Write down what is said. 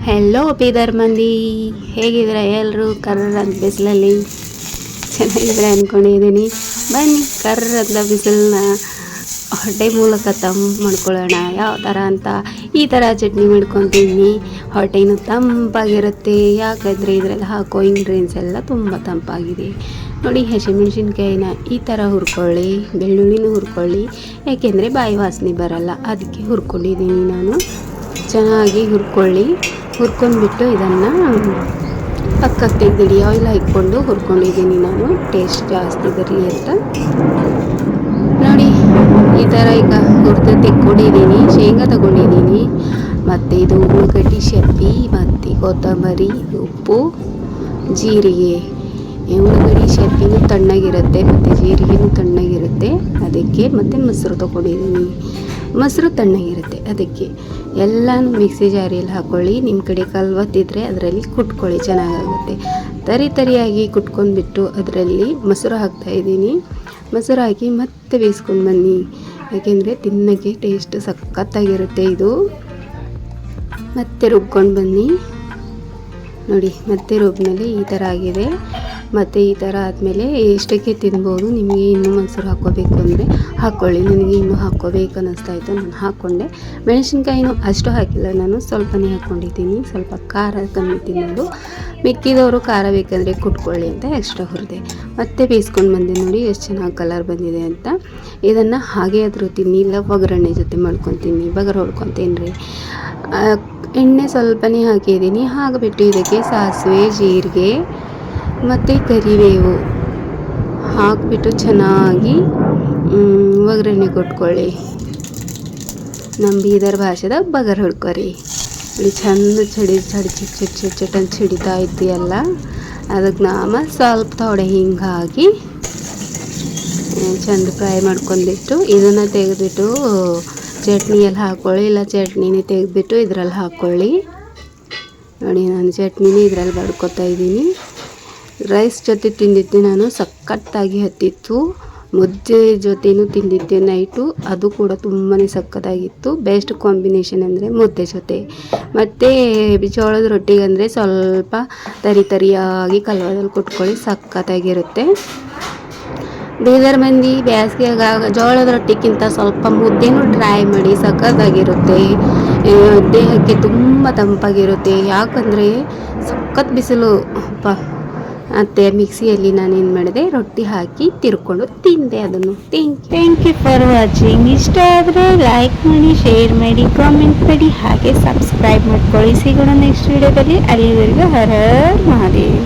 Hello Bidar ಮಂದಿ, ಹೇಗಿದ್ರೆ ಎಲ್ಲರೂ? ಕರ್ರಂತ ಬಿಸಿಲಲ್ಲಿ ಚೆನ್ನಾಗಿದ್ರೆ ಅಂದ್ಕೊಂಡಿದ್ದೀನಿ. ಬನ್ನಿ ಕರ್ರಂತ ಬಿಸಿಲನ್ನ ಹೊಟ್ಟೆ ಮೂಲಕ ತಂಪು ಮಾಡ್ಕೊಳ್ಳೋಣ. ಯಾವ ಥರ ಅಂತ ಈ ಥರ ಚಟ್ನಿ ಮಾಡ್ಕೊತೀನಿ. ಹೊಟ್ಟೆನೂ ತಂಪಾಗಿರುತ್ತೆ, ಯಾಕಂದರೆ ಇದರಲ್ಲಿ ಹಾಕೋ ಇಂಗ್ರೀಡಿಯೆಂಟ್ಸ್ ಎಲ್ಲ ತುಂಬ ತಂಪಾಗಿದೆ. ನೋಡಿ, ಹಸಿಮೆಣ್ಸಿನ್ಕಾಯಿನ ಈ ಥರ ಹುರ್ಕೊಳ್ಳಿ, ಬೆಳ್ಳುಳ್ಳಿನೂ ಹುರ್ಕೊಳ್ಳಿ, ಯಾಕೆಂದರೆ ಬಾಯಿ ವಾಸನೆ ಬರಲ್ಲ, ಅದಕ್ಕೆ ಹುರ್ಕೊಂಡಿದ್ದೀನಿ ನಾನು. ಚೆನ್ನಾಗಿ ಹುರ್ಕೊಂಡ್ಬಿಟ್ಟು ಇದನ್ನು ಪಕ್ಕಕ್ಕೆ ತೆಗೆದಿಡಿ. ಆಯಿಲ್ ಹಾಕ್ಕೊಂಡು ಹುರ್ಕೊಂಡಿದ್ದೀನಿ ನಾನು, ಟೇಸ್ಟ್ ಜಾಸ್ತಿ ಬರಲಿ ಅಂತ. ನೋಡಿ, ಈ ಥರ ಈಗ ಹುರಿದು ತೆಕ್ಕೊಂಡಿದ್ದೀನಿ. ಶೇಂಗಾ ತಗೊಂಡಿದ್ದೀನಿ, ಮತ್ತು ಇದು ಉಳ್ಳಾಗಡ್ಡಿ, ಶೆಪ್ಪಿ, ಮತ್ತು ಕೊತ್ತಂಬರಿ, ಉಪ್ಪು, ಜೀರಿಗೆ. ಉಳ್ಳಾಗಡ್ಡಿ ಶೆಪ್ಪಿನೂ ತಣ್ಣಗಿರುತ್ತೆ ಮತ್ತು ಜೀರಿಗೆನೂ ತಣ್ಣಗಿರುತ್ತೆ ಅದಕ್ಕೆ. ಮತ್ತು ಮೊಸರು ತೊಗೊಂಡಿದ್ದೀನಿ, ಮೊಸರು ತಣ್ಣಗಿರುತ್ತೆ ಅದಕ್ಕೆ. ಎಲ್ಲನೂ ಮಿಕ್ಸಿ ಜಾರಿಯಲ್ಲಿ ಹಾಕ್ಕೊಳ್ಳಿ. ನಿಮ್ಮ ಕಡೆ ಕಲ್ವತ್ತಿದ್ರೆ ಅದರಲ್ಲಿ ಕುಟ್ಕೊಳ್ಳಿ, ಚೆನ್ನಾಗಾಗುತ್ತೆ. ತರಿಯಾಗಿ ಕುಟ್ಕೊಂಡ್ಬಿಟ್ಟು ಅದರಲ್ಲಿ ಮೊಸರು ಹಾಕ್ತಾಯಿದ್ದೀನಿ. ಮೊಸರು ಹಾಕಿ ಮತ್ತೆ ಬೇಯಿಸ್ಕೊಂಡು ಬನ್ನಿ, ಯಾಕೆಂದರೆ ತಿನ್ನೋಕ್ಕೆ ಟೇಸ್ಟ್ ಸಖತ್ತಾಗಿರುತ್ತೆ ಇದು. ಮತ್ತೆ ರುಬ್ಕೊಂಡು ಬನ್ನಿ. ನೋಡಿ, ಮತ್ತೆ ರುಬ್ಬಿದ್ಮೇಲೆ ಈ ಥರ ಆಗಿದೆ. ಮತ್ತು ಈ ಥರ ಆದಮೇಲೆ ಎಷ್ಟಕ್ಕೆ ತಿನ್ಬೋದು. ನಿಮಗೆ ಇನ್ನೂ ಮೊಸರು ಹಾಕ್ಕೋಬೇಕು ಅಂದರೆ ಹಾಕ್ಕೊಳ್ಳಿ. ನನಗೆ ಇನ್ನೂ ಹಾಕ್ಕೋಬೇಕು ಅನ್ನಿಸ್ತಾಯಿತ್ತು, ನಾನು ಹಾಕ್ಕೊಂಡೆ. ಮೆಣಸಿನ್ಕಾಯಿನೂ ಅಷ್ಟು ಹಾಕಿಲ್ಲ ನಾನು, ಸ್ವಲ್ಪನೇ ಹಾಕ್ಕೊಂಡಿದ್ದೀನಿ. ಸ್ವಲ್ಪ ಖಾರ ಕಮ್ಮಿ ತಿನ್ನೋದು, ಮಿಕ್ಕಿದವರು ಖಾರ ಬೇಕಂದರೆ ಕುಟ್ಕೊಳ್ಳಿ ಅಂತ ಎಕ್ಸ್ಟ್ರಾ ಹುರಿದೆ. ಮತ್ತೆ ಬೇಯಿಸ್ಕೊಂಡು ಬಂದೆ. ನೋಡಿ ಎಷ್ಟು ಚೆನ್ನಾಗಿ ಕಲರ್ ಬಂದಿದೆ ಅಂತ. ಇದನ್ನು ಹಾಗೆ ಆದರೂ ತಿನ್ನಿ, ಇಲ್ಲ ಒಗ್ಗರಣೆ ಜೊತೆ ಮಾಡ್ಕೊತೀನಿ, ಬಗರ್ ಹೊಡ್ಕೊತೀನಿ ರೀ. ಎಣ್ಣೆ ಸ್ವಲ್ಪನೇ ಹಾಕಿದ್ದೀನಿ. ಹಾಕಿಬಿಟ್ಟು ಇದಕ್ಕೆ ಸಾಸಿವೆ, ಜೀರಿಗೆ ಮತ್ತು ಕರಿಬೇವು ಹಾಕಿಬಿಟ್ಟು ಚೆನ್ನಾಗಿ ಒಗ್ಗರಣೆ ಕೊಟ್ಕೊಳ್ಳಿ. ನಮ್ಮ ಬೀದರ್ ಭಾಷೆದಾಗ ಬಗರ್ ಹೊಡ್ಕೊರಿ. ಇಲ್ಲಿ ಚಂದ ಚಟನ್ ಸಿಡಿತಾ ಇತ್ತು ಎಲ್ಲ. ಅದಕ್ಕೆ ನಾಮ ಸ್ವಲ್ಪ ಥೋಡೆ ಹಿಂಗೆ ಹಾಕಿ ಚಂದ ಫ್ರೈ ಮಾಡ್ಕೊಂಡ್ಬಿಟ್ಟು ಇದನ್ನು ತೆಗೆದ್ಬಿಟ್ಟು ಚಟ್ನಿಯಲ್ಲಿ ಹಾಕ್ಕೊಳ್ಳಿ, ಇಲ್ಲ ಚಟ್ನಿನೇ ತೆಗೆದ್ಬಿಟ್ಟು ಇದರಲ್ಲಿ ಹಾಕ್ಕೊಳ್ಳಿ. ನೋಡಿ, ನಾನು ಚಟ್ನಿನೇ ಇದರಲ್ಲಿ ಬಡ್ಕೊತಾ ಇದ್ದೀನಿ. ರೈಸ್ ಜೊತೆ ತಿಂದಿದ್ದೆ ನಾನು, ಸಖತ್ತಾಗಿ ಹತ್ತಿತ್ತು. ಮುದ್ದೆ ಜೊತೆನೂ ತಿಂದಿದ್ದೆ ನೈಟು, ಅದು ಕೂಡ ತುಂಬಾ ಸಖತ್ತಾಗಿತ್ತು. ಬೆಸ್ಟ್ ಕಾಂಬಿನೇಷನ್ ಅಂದರೆ ಮುದ್ದೆ ಜೊತೆ. ಮತ್ತು ಜೋಳದ ರೊಟ್ಟಿಗೆ ಅಂದರೆ ಸ್ವಲ್ಪ ತರಿಯಾಗಿ ಕಲ್ವದಲ್ಲಿ ಕುಟ್ಕೊಳ್ಳಿ, ಸಖತ್ತಾಗಿರುತ್ತೆ. ಬೀದರ್ ಮಂದಿ ಬೇಸಿಗೆಯಾಗ ಜೋಳದ ರೊಟ್ಟಿಗಿಂತ ಸ್ವಲ್ಪ ಮುದ್ದೆನೂ ಟ್ರೈ ಮಾಡಿ, ಸಖತ್ತಾಗಿರುತ್ತೆ. ದೇಹಕ್ಕೆ ತುಂಬ ತಂಪಾಗಿರುತ್ತೆ, ಯಾಕಂದರೆ ಸಖತ್ ಬಿಸಿಲು ಅಪ್ಪ. ಮತ್ತು ಮಿಕ್ಸಿಯಲ್ಲಿ ನಾನೇನು ಮಾಡಿದೆ, ರೊಟ್ಟಿ ಹಾಕಿ ತಿರ್ಕೊಂಡು ತಿಂದೆ ಅದನ್ನು. Thank you for watching. ಇಷ್ಟ ಆದರೆ ಲೈಕ್ ಮಾಡಿ, ಶೇರ್ ಮಾಡಿ, ಕಾಮೆಂಟ್ ಮಾಡಿ, ಹಾಗೆ ಸಬ್ಸ್ಕ್ರೈಬ್ ಮಾಡ್ಕೊಳ್ಳಿ. ಸಿಗೋಣ ನೆಕ್ಸ್ಟ್ ವಿಡಿಯೋದಲ್ಲಿ. ಅಲ್ಲಿವರೆಗೂ ಹರ ಹರ ಮಹಾದೇವ್.